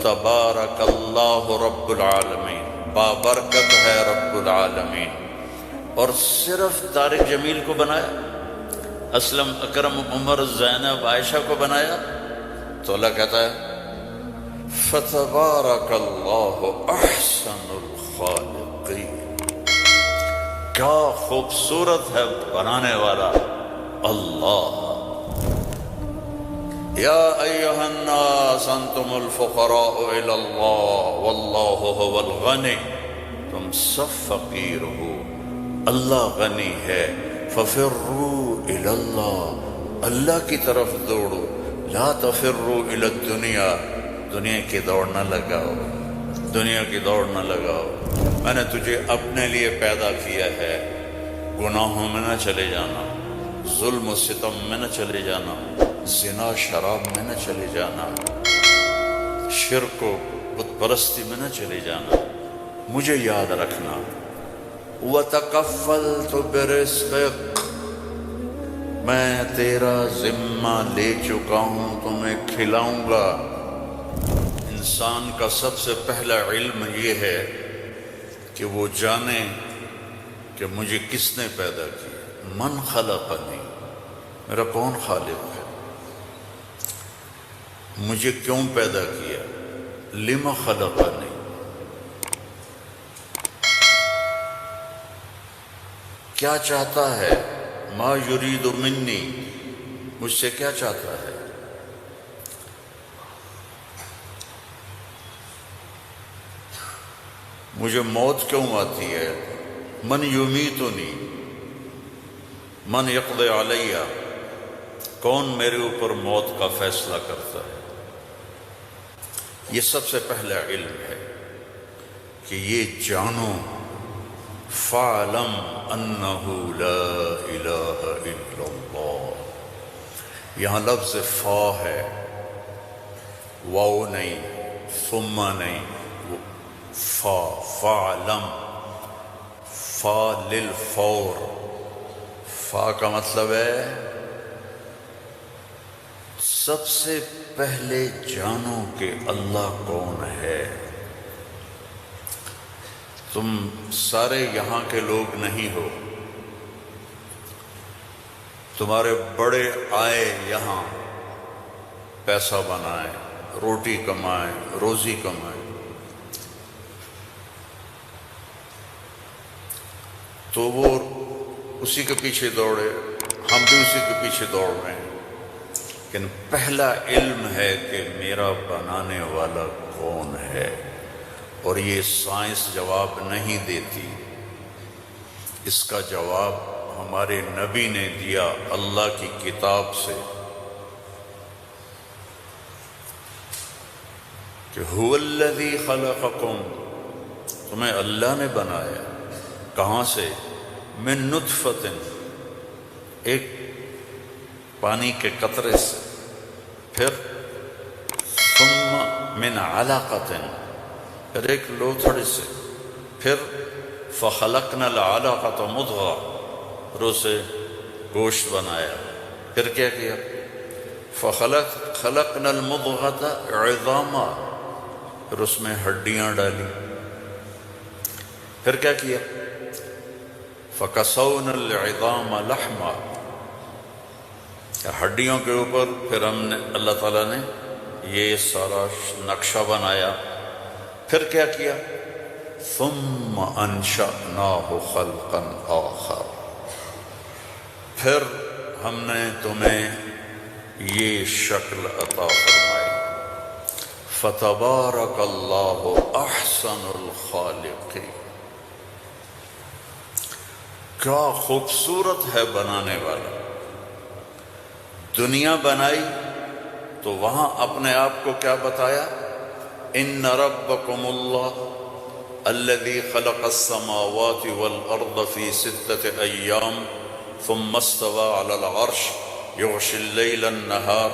فتبارک اللہ رب العالمین، بابرکت ہے رب العالمین۔ اور صرف طارق جمیل کو بنایا، اسلم، اکرم، عمر، زینب، عائشہ کو بنایا؟ تو اللہ کہتا ہے فتبارک اللہ احسن الخالقین۔ کیا خوبصورت ہے بنانے والا اللہ۔ یا ایہا الناس انتم الفقراء الی اللہ واللہ هو الغنی، تم سب فقیر ہو، اللہ غنی ہے۔ ففروا الی اللہ، اللہ کی طرف دوڑو، لا تفروا الی الدنیا، دنیا کی دوڑ نہ لگاؤ، دنیا کی دوڑ نہ لگاؤ۔ میں نے تجھے اپنے لیے پیدا کیا ہے، گناہوں میں نہ چلے جانا، ظلم و ستم میں نہ چلے جانا، زنا شراب میں نہ چلے جانا، شرک و بت پرستی میں نہ چلے جانا، مجھے یاد رکھنا۔ وَتَكَفَّلْتُ بِرِزْقِكَ، میں تیرا ذمہ لے چکا ہوں، تمہیں کھلاؤں گا۔ انسان کا سب سے پہلا علم یہ ہے کہ وہ جانے کہ مجھے کس نے پیدا کیا، من خلقنی، میرا کون خالق ہے، مجھے کیوں پیدا کیا، لم خلقنی، کیا چاہتا ہے، ما یرید منی، مجھ سے کیا چاہتا ہے۔ مجھے موت کیوں آتی ہے، من یمیتنی، من یقضی علیہ، کون میرے اوپر موت کا فیصلہ کرتا ہے۔ یہ سب سے پہلا علم ہے کہ یہ جانو، فَاعْلَمْ أَنَّهُ لَا إِلَهَ إِلَّا اللَّهُ، یہاں لفظ فا ہے، واو نہیں، ثم نہیں، فا، فَاعْلَمْ، فا للفور، فا کا مطلب ہے سب سے پہلے جانو کہ اللہ کون ہے۔ تم سارے یہاں کے لوگ نہیں ہو، تمہارے بڑے آئے یہاں، پیسہ بنائیں، روٹی کمائیں، روزی کمائیں، تو وہ اسی کے پیچھے دوڑے، ہم بھی اسی کے پیچھے دوڑ رہے ہیں، لیکن پہلا علم ہے کہ میرا بنانے والا کون ہے۔ اور یہ سائنس جواب نہیں دیتی، اس کا جواب ہمارے نبی نے دیا اللہ کی کتاب سے، کہ هو الذی خلقکم، تمہیں اللہ نے بنایا، کہاں سے، من نطفۃ، ایک پانی کے قطرے سے، پھر ثم من علقۃ، پھر ایک لوتھڑی سے، پھر فخلقنا العلقۃ مضغہ، پھر اسے گوشت بنایا، پھر کیا کیا، خلقنا المضغۃ عظاما، پھر اس میں ہڈیاں ڈالی، پھر کیا کیا، فکسونا العظام لحما، ہڈیوں کے اوپر پھر ہم نے، اللہ تعالیٰ نے یہ سارا نقشہ بنایا، پھر کیا کیا، ثم انشأناہ خلقا آخر، پھر ہم نے تمہیں یہ شکل عطا فرمائی۔ فتبارک اللہ احسن الخالقین، کیا خوبصورت ہے بنانے والا۔ دنیا بنائی تو وہاں اپنے آپ کو کیا بتایا، ان ربکم اللہ الذی خلق السماوات والارض فی 6 ایام ثم استوى على العرش یغشی اللیل النہار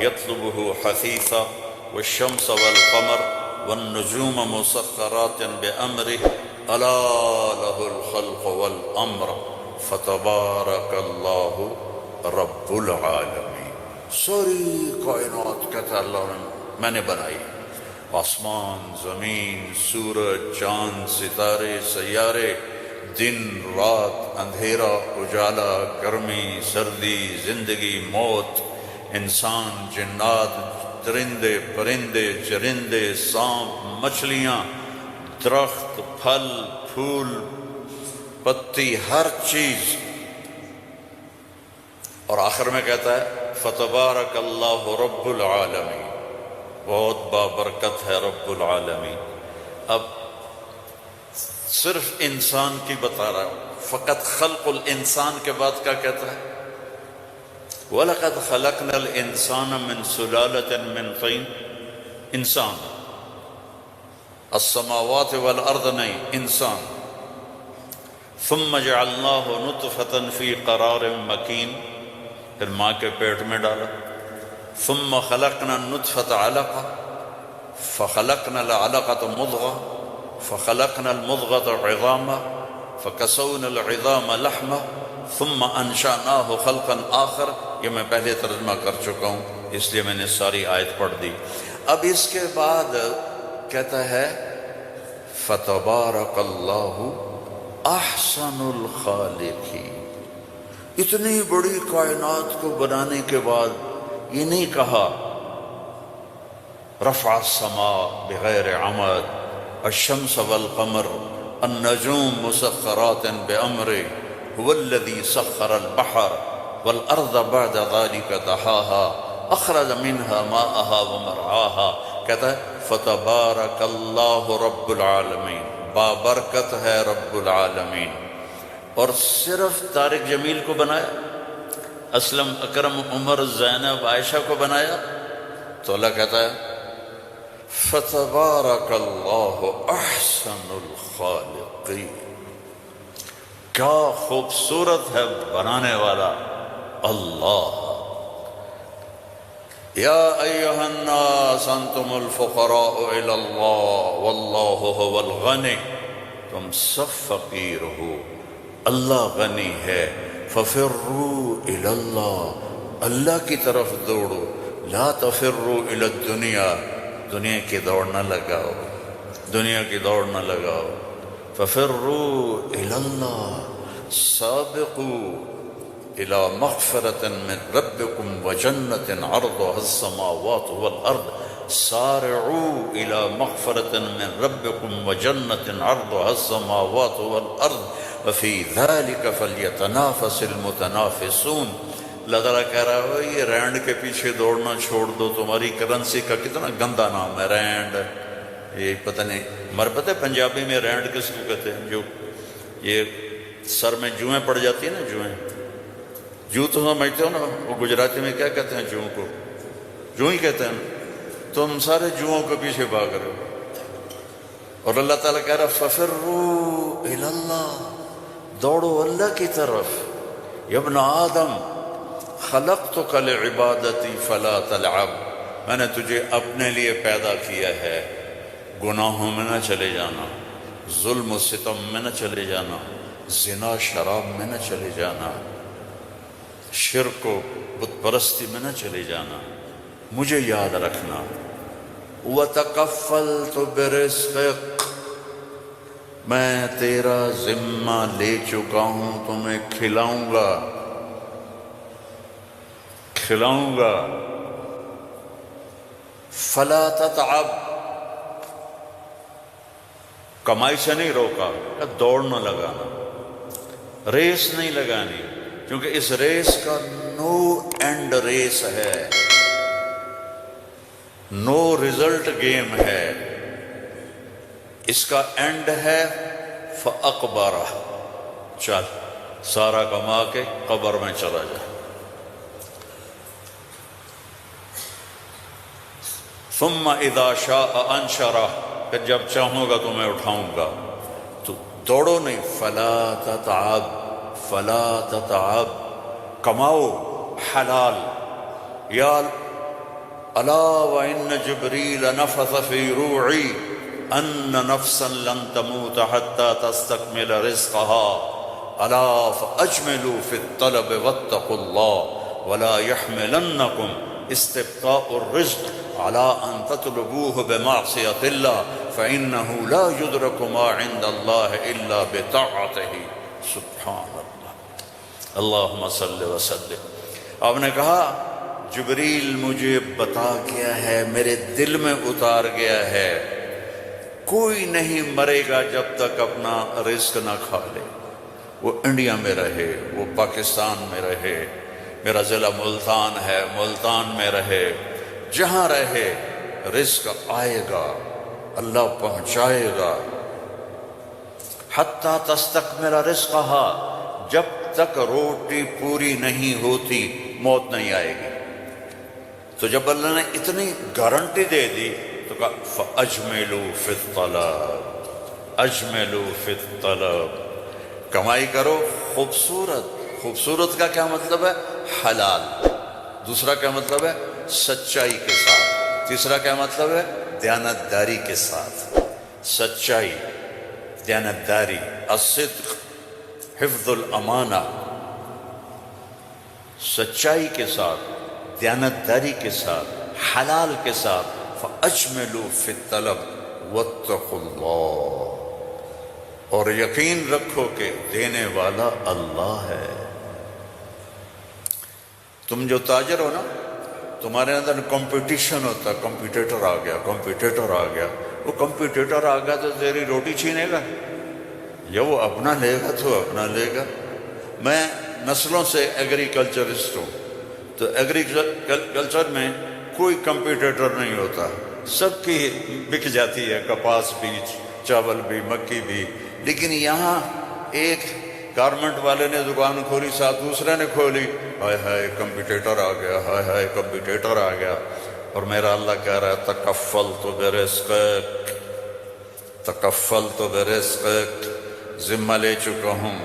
یطلبه حثیثا والشمس والقمر والنجوم مسخرات بأمره الا له الخلق والامر فتبارک اللہ رب العالمین۔ ساری کائنات کہتا اللہ میں نے بنائی، آسمان، زمین، سورج، چاند، ستارے، سیارے، دن، رات، اندھیرا، اجالا، گرمی، سردی، زندگی، موت، انسان، جنات، درندے، پرندے، چرندے، سانپ، مچھلیاں، درخت، پھل، پھول، پتی، ہر چیز. اور آخر میں کہتا ہے فتبارک اللہ رب العالمین، بہت بابرکت ہے رب العالمین. اب صرف انسان کی بتا رہا ہوں، فقط خلق الانسان کے بعد کیا کہتا ہے؟ وَلَقَدْ خَلَقْنَا الْإِنسَانَ مِنْ سُلَالَةٍ مِنْ طِينٍ. انسان، السماوات والارض نہیں، انسان. ثم جعلناه نطفة في قرار مكين، پھر ماں کے پیٹ میں ڈالا. ثم خلقنا النطفة علقة فخلقنا العلقة مضغة فخلقنا المضغة عظاما فكسونا العظام لحما ثم انشأناه خلقا آخر. یہ میں پہلے ترجمہ کر چکا ہوں اس لیے میں نے ساری آیت پڑھ دی. اب اس کے بعد کہتا ہے فتبارک اللہ احسن الخالقین. اتنی بڑی کائنات کو بنانے کے بعد یہ نہیں کہا رفع السماء بغیر عمد، الشمس والقمر، النجوم مسخرات بأمره، هو الذي سخر البحر والأرض بعد ذلك دحاها أخرج منها ماءها ومرعاها. کہتا ہے فتبارک اللہ رب العالمین، بابرکت ہے رب العالمین. اور صرف طارق جمیل کو بنایا، اسلم، اکرم، عمر، زینب، عائشہ کو بنایا؟ تو اللہ کہتا ہے فتبارک اللہ احسن الخالقین. کیا خوبصورت ہے بنانے والا اللہ. یا ایہا الناس انتم الفقراء الی اللہ واللہ هو الغنی. تم سب فقیر ہو، اللہ غنی ہے. ففروا الی اللہ، اللہ کی طرف دوڑو. لا تفروا الی الدنیا، دنیا کی دوڑ نہ لگاؤ، دنیا کی دوڑ نہ لگاؤ. ففروا الی اللہ، سابقوا إلى مغفرة من ربكم وجنة عرضها السماوات والأرض. سارعوا إلى مغفرة من ربكم وجنة عرضها السماوات والأرض وفي ذلك فليتنافس المتنافسون. اللہ تعالیٰ کہہ رہا ہے یہ رینڈ کے پیچھے دوڑنا چھوڑ دو. تمہاری کرنسی کا کتنا گندا نام ہے رینڈ. یہ پتہ نہیں مر پتہ ہے پنجابی میں رینڈ کس کو کہتے ہیں؟ جو یہ سر میں جوئیں پڑ جاتی ہیں نا، جوئیں، جو تو سمجھتے ہو نا، وہ گجراتی میں کیا کہتے ہیں جوؤں کو؟ جو ہی کہتے ہیں نا. تم سارے جوؤں کے پیچھے بھاگ رہے ہو. اور اللہ تعالیٰ کہہ رہا ففروا الی اللہ، دوڑو اللہ کی طرف. یا ابن آدم خلقتک لعبادتی فلا تلعب، میں نے تجھے اپنے لیے پیدا کیا ہے، گناہوں میں نہ چلے جانا، ظلم و ستم میں نہ چلے جانا، زنا شراب میں نہ چلے جانا، شرک و بت پرستی میں نہ چلے جانا، مجھے یاد رکھنا. وَتَكَفَّلْتُ بِرِزْقِكَ، میں تیرا ذمہ لے چکا ہوں، تمہیں کھلاؤں گا کھلاؤں گا. فَلَا تَتْعَبْ، کمائی سے نہیں روکا، دوڑ نہ لگانا، ریس نہیں لگانی، کیونکہ اس ریس کا نو اینڈ ریس ہے، نو ریزلٹ گیم ہے. اس کا اینڈ ہے فَأَقْبَرَ، چل سارا کما کے قبر میں چلا جا. ثم اذا شاء انشرہ، پھر جب چاہوں گا تو میں اٹھاؤں گا. تو دوڑو نہیں. فلا تتعب، فلا تتعب، کماؤ حلال. یا الا وان جبریل نفث فی روعی ان نفسا لن تموت حتى تستكمل رزقها الا فاجملوا في الطلب واتقوا الله ولا يحملنكم استبطاء الرزق علی ان تطلبوه بمعصیۃ اللہ فإنه لا يدرک ما عند اللہ الا بطاعته. سبحان اللہ. اللہم صل وسلم. آپ نے کہا جبریل مجھے بتا گیا ہے، میرے دل میں اتار گیا ہے، کوئی نہیں مرے گا جب تک اپنا رزق نہ کھا لے. وہ انڈیا میں رہے، وہ پاکستان میں رہے، میرا ضلع ملتان ہے، ملتان میں رہے، جہاں رہے رزق آئے گا، اللہ پہنچائے گا. حتی تستکمل رزقہا، جب تک روٹی پوری نہیں ہوتی موت نہیں آئے گی. تو جب اللہ نے اتنی گارنٹی دے دی تو کہا فَأَجْمِلُوا فِي الطَّلَبِ، اجملوا فی الطلب، کمائی کرو خوبصورت. خوبصورت کا کیا مطلب ہے؟ حلال. دوسرا کیا مطلب ہے؟ سچائی کے ساتھ. تیسرا کیا مطلب ہے؟ دیانتداری کے ساتھ. سچائی، دیانتداری، الصدق، حفظ الامانہ، سچائی کے ساتھ، دیانتداری کے ساتھ، حلال کے ساتھ. فَأَجْمِلُوا فِي الطَّلَبِ وَاتَّقُوا اللَّهَ، اور یقین رکھو کہ دینے والا اللہ ہے. تم جو تاجر ہو نا، تمہارے اندر کمپٹیشن ہوتا ہے، کمپیٹیٹر آ گیا، کمپیٹیٹر آ گیا. وہ کمپیٹیٹر آ گیا تو تیری روٹی چھینے گا، یا وہ اپنا لے گا تو اپنا لے گا. میں نسلوں سے ایگریکلچرسٹ ہوں، تو ایگریکلچر میں کوئی کمپیٹیٹر نہیں ہوتا، سب کی بک جاتی ہے، کپاس بھی، چاول بھی، مکی بھی. لیکن یہاں ایک گارمنٹ والے نے دکان کھولی، ساتھ دوسرے نے کھولی، ہائے ہائے کمپیٹیٹر آ گیا، ہائے ہائے کمپیٹیٹر آ گیا. اور میرا اللہ کہہ رہا ہے تکفلت برزقک، تکفلت برزقک، ذمہ لے چکا ہوں.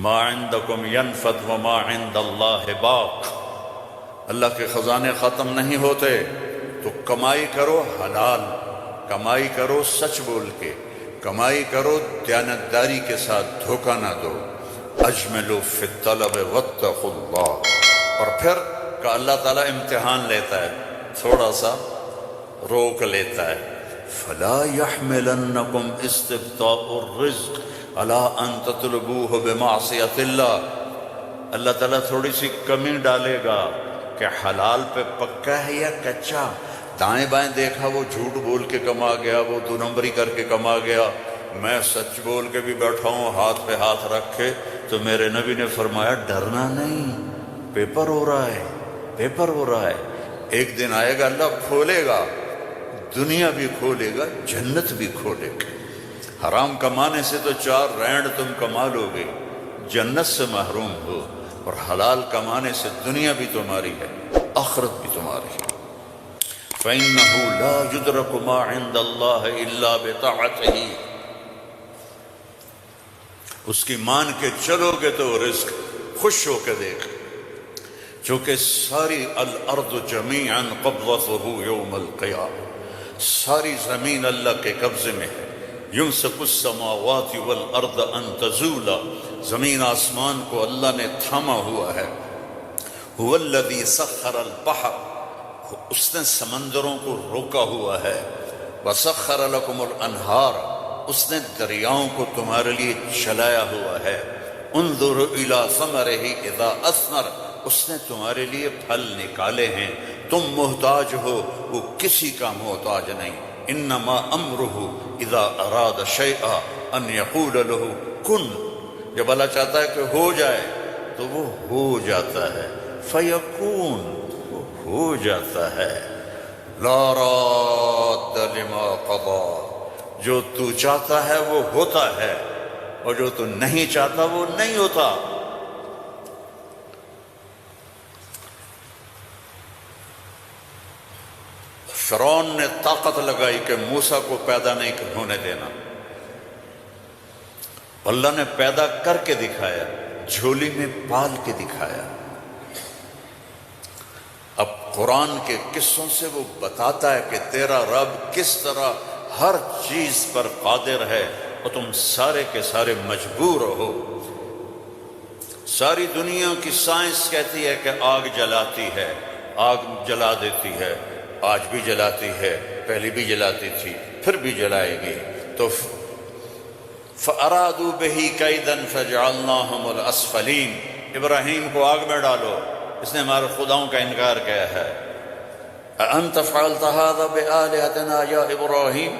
ما عندکم ینفد وما عند اللہ باق، اللہ کے خزانے ختم نہیں ہوتے. تو کمائی کرو حلال، کمائی کرو سچ بول کے، کمائی کرو دیانتداری کے ساتھ، دھوکہ نہ دو. اجملوا فی الطلب واتقوا اللہ. اور پھر کہ اللہ تعالیٰ امتحان لیتا ہے، تھوڑا سا روک لیتا ہے. فلا يحملنکم استبطاء الرزق علی ان تطلبوه بمعصیۃ اللہ. اللہ تعالیٰ تھوڑی سی کمی ڈالے گا کہ حلال پہ پکا ہے یا کچا. دائیں بائیں دیکھا وہ جھوٹ بول کے کما گیا، وہ دو نمبری کر کے کما گیا، میں سچ بول کے بھی بیٹھا ہوں ہاتھ پہ ہاتھ رکھ کے. تو میرے نبی نے فرمایا ڈرنا نہیں، پیپر ہو رہا ہے، پیپر ہو رہا ہے. ایک دن آئے گا اللہ کھولے گا، دنیا بھی کھولے گا، جنت بھی کھولے گا. حرام کمانے سے تو 4 رینڈ تم کما لو گے، جنت سے محروم ہو. اور حلال کمانے سے دنیا بھی تمہاری ہے، آخرت بھی تمہاری ہے. فَإِنَّهُ لَا يُدْرَكُ مَا عِندَ اللَّهِ إِلَّا بِطَاعَتِهِ. اس کی مان کے چلو گے تو رزق خوش ہو کے دیکھ. چونکہ ساری الارض جمیعا قبضته یوم القیامہ، ساری زمین اللہ کے قبضے میں ہے. یمسک السماوات والارض ان تزولا، زمین آسمان کو اللہ نے تھاما ہوا ہے. هو الذی سخر البحر، اس نے سمندروں کو روکا ہوا ہے. وسخر لکم الانہار، اس نے دریاؤں کو تمہارے لیے چلایا ہوا ہے. انظر الی ثمرہ اذا اثمر، اس نے تمہارے لیے پھل نکالے ہیں. تم محتاج ہو، وہ کسی کا محتاج نہیں. انما امرہ اذا اراد شیئا ان یقول له کن، جب اللہ چاہتا ہے کہ ہو جائے تو وہ ہو جاتا ہے. فیکون، وہ ہو جاتا ہے. لا راد لما قضا، جو تو چاہتا ہے وہ ہوتا ہے، اور جو تو نہیں چاہتا وہ نہیں ہوتا. فرعون نے طاقت لگائی کہ موسیٰ کو پیدا نہیں ہونے دینا. اللہ نے پیدا کر کے دکھایا، جھولی میں پال کے دکھایا. اب قرآن کے قصوں سے وہ بتاتا ہے کہ تیرا رب کس طرح ہر چیز پر قادر ہے، اور تم سارے کے سارے مجبور ہو. ساری دنیا کی سائنس کہتی ہے کہ آگ جلاتی ہے، آگ جلا دیتی ہے، آج بھی جلاتی ہے، پہلے بھی جلاتی تھی، پھر بھی جلائے گی۔ تو فَأَرَادُوا بِهِ كَيْدًا فَجَعَلْنَاهُمُ الْأَسْفَلِينَ، ابراہیم کو آگ میں ڈالو، اس نے ہمارے خداؤں کا انکار کیا ہے۔ أَأَنْتَ فَعَلْتَ هَذَا بِآلِهَتِنَا يَا إِبْرَاهِيمُ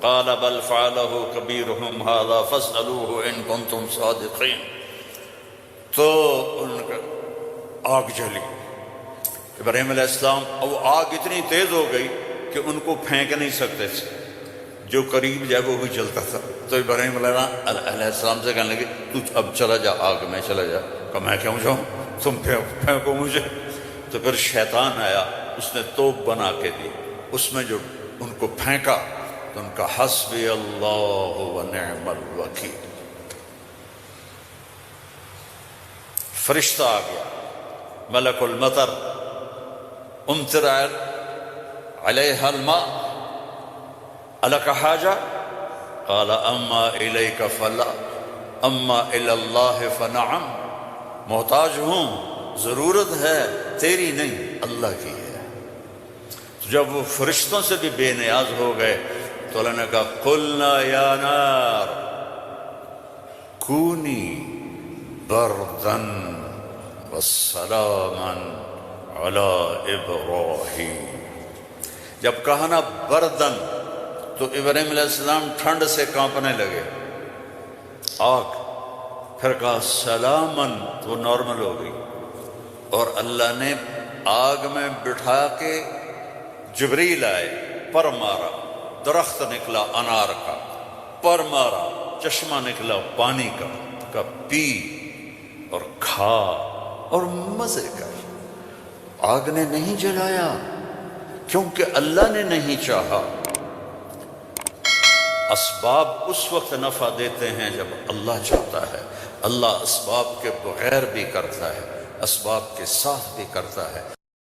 قَالَ بَلْ فَعَلَهُ كَبِيرُهُمْ هَذَا فَاسْأَلُوهُ إِن كُنتُمْ صَادِقِينَ۔ تو ان کا آگ جلی، ابراہیم علیہ السلام، اور آگ اتنی تیز ہو گئی کہ ان کو پھینک نہیں سکتے تھے، جو قریب جائے وہ بھی جلتا تھا۔ تو ابراہیم علیہ السلام سے کہنے لگے تو اب چلا جا، آگ میں چلا جا۔ کہ میں کیوں جاؤں، تم پھینکو مجھے۔ تو پھر شیطان آیا، اس نے توپ بنا کے دی، اس میں جو ان کو پھینکا تو ان کا حسبی اللہ و نعم الوکیل، فرشتہ آ گیا، ملک المطر، امطر علیہا الماء الک حاجہ قال اما الیک فلا اما الی اللہ فنعم، محتاج ہوں، ضرورت ہے، تیری نہیں، اللہ کی ہے۔ جب وہ فرشتوں سے بھی بے نیاز ہو گئے تو اللہ نے کہا قلنا یا نار کونی بردن وسلاما علی ابراہیم۔ جب کہا نا بردن تو ابراہیم علیہ السلام ٹھنڈ سے کانپنے لگے، آگ۔ پھر کہا سلامن تو وہ نارمل ہو گئی، اور اللہ نے آگ میں بٹھا کے جبریل آئے، پر مارا، درخت نکلا انار کا، پر مارا، چشمہ نکلا پانی کا پی اور کھا اور مزے کر۔ آگ نے نہیں جلایا کیونکہ اللہ نے نہیں چاہا۔ اسباب اس وقت نفع دیتے ہیں جب اللہ چاہتا ہے، اللہ اسباب کے بغیر بھی کرتا ہے، اسباب کے ساتھ بھی کرتا ہے۔